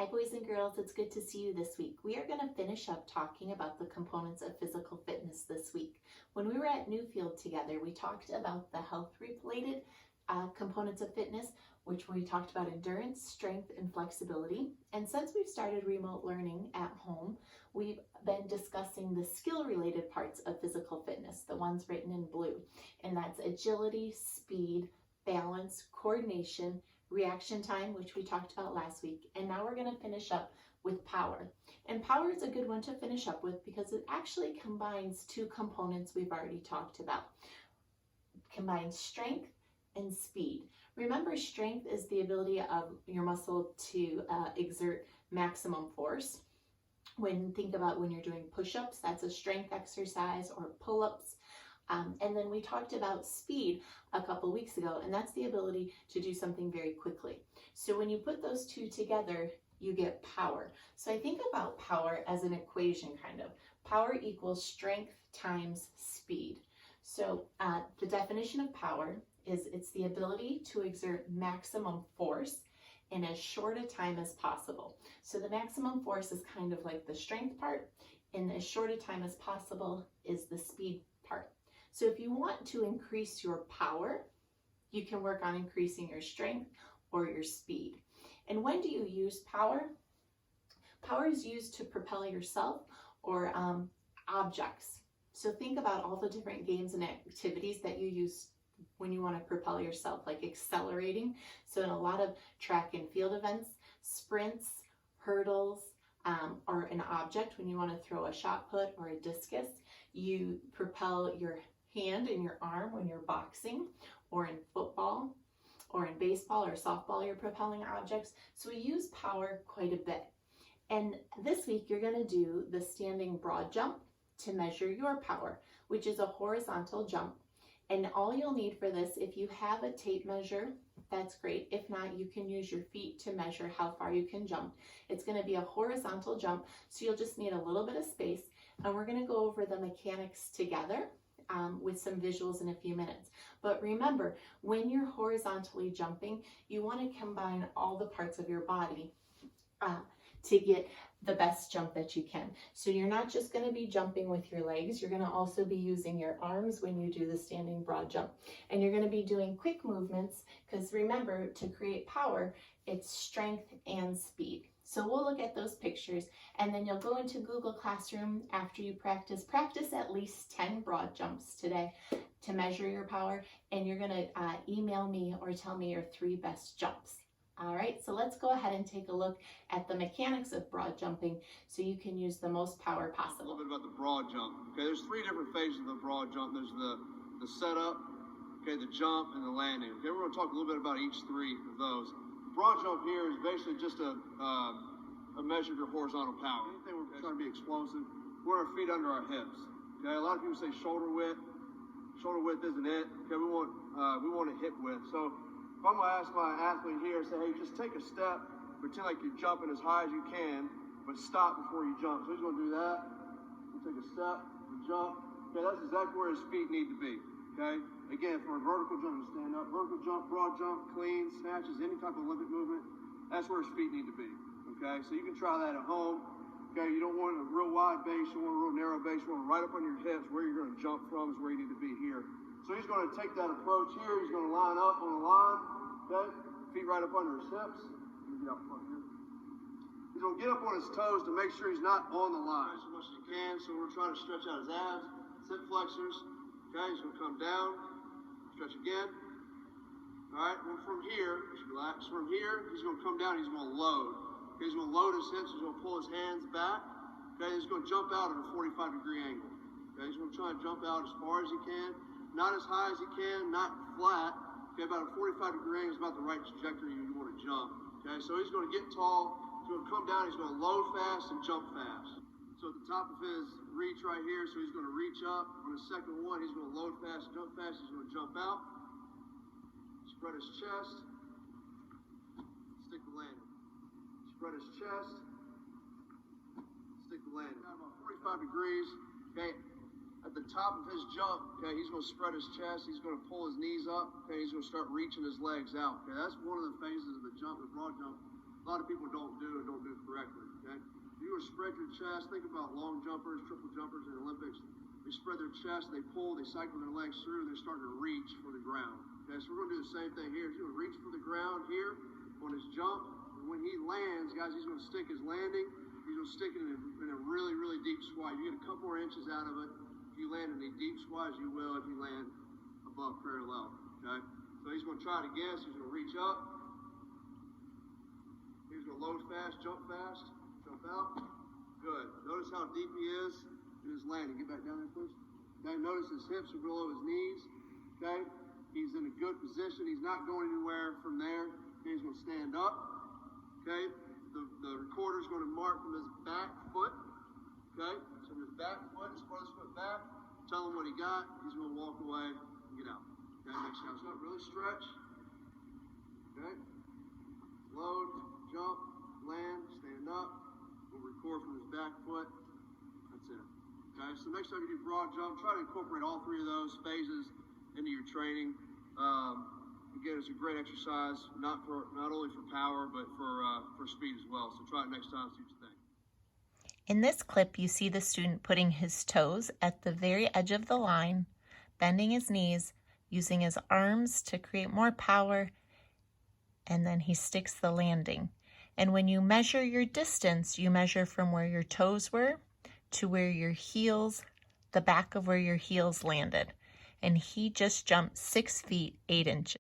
Hi boys and girls, it's good to see you this week. We are going to finish up talking about the components of physical fitness this week. When we were at Newfield together, we talked about the health-related components of fitness, which we talked about endurance, strength, and flexibility. And since we've started remote learning at home, we've been discussing the skill-related parts of physical fitness, the ones written in blue. And that's agility, speed, balance, coordination, reaction time, which we talked about last week, and now we're going to finish up with power. And power is a good one to finish up with because it actually combines two components we've already talked about. Combines strength and speed. Remember, strength is the ability of your muscle to exert maximum force. Think about when you're doing push-ups, that's a strength exercise, or pull-ups. And then we talked about speed a couple weeks ago, and that's the ability to do something very quickly. So when you put those two together, you get power. So I think about power as an equation, kind of. Power equals strength times speed. So the definition of power is it's the ability to exert maximum force in as short a time as possible. So the maximum force is kind of like the strength part, and as short a time as possible is the speed part. So if you want to increase your power, you can work on increasing your strength or your speed. And when do you use power? Power is used to propel yourself or objects. So think about all the different games and activities that you use when you want to propel yourself, like accelerating. So in a lot of track and field events, sprints, hurdles, or an object, when you want to throw a shot put or a discus, you propel your hand and your arm when you're boxing, or in football, or in baseball or softball, you're propelling objects. So we use power quite a bit. And this week you're going to do the standing broad jump to measure your power, which is a horizontal jump. And all you'll need for this, if you have a tape measure, that's great. If not, you can use your feet to measure how far you can jump. It's going to be a horizontal jump, so you'll just need a little bit of space. And we're going to go over the mechanics together with some visuals in a few minutes. But remember, when you're horizontally jumping, you want to combine all the parts of your body to get the best jump that you can. So you're not just going to be jumping with your legs, you're going to also be using your arms when you do the standing broad jump. And you're going to be doing quick movements, because remember, to create power, it's strength and speed. So we'll look at those pictures, and then you'll go into Google Classroom after you practice at least 10 broad jumps today to measure your power, and you're going to email me or tell me your 3 best jumps. All right, so let's go ahead and take a look at the mechanics of broad jumping so you can use the most power possible. A little bit about the broad jump. Okay, there's 3 different phases of the broad jump. There's the setup, okay, the jump, and the landing. Okay, we're going to talk a little bit about each 3 of those. Broad jump here is basically just a measure of your horizontal power. Anything we're trying to be explosive, we're our feet under our hips. Okay, a lot of people say shoulder width. Shoulder width isn't it. Okay, we want a hip width. So if I'm gonna ask my athlete here, say, hey, just take a step, pretend like you're jumping as high as you can, but stop before you jump. So he's gonna do that. He'll take a step, jump. Okay, that's exactly where his feet need to be. Okay. Again, for a vertical jump, stand up, vertical jump, broad jump, clean, snatches, any type of Olympic movement, that's where his feet need to be. Okay, so you can try that at home. Okay, you don't want a real wide base, you want a real narrow base, you want it right up on your hips. Where you're going to jump from is where you need to be here. So he's going to take that approach here. He's going to line up on the line. Okay, feet right up under his hips. Get up front here. He's going to get up on his toes to make sure he's not on the line as much as he can. So we're trying to stretch out his abs, hip flexors. Okay, he's going to come down. Stretch again. All right, well, from here, just relax. From here, he's going to come down. He's going to load. Okay, he's going to load his hips. He's going to pull his hands back. Okay, he's going to jump out at a 45-degree angle. Okay, he's going to try and jump out as far as he can, not as high as he can, not flat. Okay, about a 45-degree angle is about the right trajectory you want to jump. Okay, so he's going to get tall. He's going to come down. He's going to load fast and jump fast. So at the top of his reach right here, so he's going to reach up. On the second one, he's going to load fast, jump fast. He's going to jump out, spread his chest, stick the landing. Spread his chest, stick the landing. About 45 degrees. Okay, at the top of his jump, okay, he's going to spread his chest. He's going to pull his knees up. Okay, he's going to start reaching his legs out. Okay, that's one of the phases of the jump, the broad jump. a lot of people don't do correctly. Okay, you would spread your chest. Think about long jumpers, triple jumpers in the Olympics. They spread their chest, they pull, they cycle their legs through, and they're starting to reach for the ground. Okay, so we're going to do the same thing here. He's going to reach for the ground here on his jump. And when he lands, guys, he's going to stick his landing. He's going to stick it in a really, really deep squat. You get a couple more inches out of it. If you land in a deep squat, as you will if you land above parallel. Okay, so he's going to try it again. So he's going to reach up. He's going to load fast, jump out. Good. Notice how deep he is in his landing. Get back down there, please. Okay, notice his hips are below his knees. Okay, he's in a good position. He's not going anywhere from there. He's going to stand up. Okay, the recorder is going to mark from his back foot. Okay, so from his back foot, his furthest foot back. Tell him what he got. He's going to walk away and get out. Okay, make sure it's not really stretch. Okay, load, jump, land, stand up. We'll record from his back foot. That's it. Okay, so next time you do broad jump, try to incorporate all three of those phases into your training. Again, it's a great exercise, not only for power, but for speed as well. So try it next time, see what you think. In this clip, you see the student putting his toes at the very edge of the line, bending his knees, using his arms to create more power, and then he sticks the landing. And when you measure your distance, you measure from where your toes were to where your heels, the back of where your heels landed. And he just jumped 6 feet, 8 inches.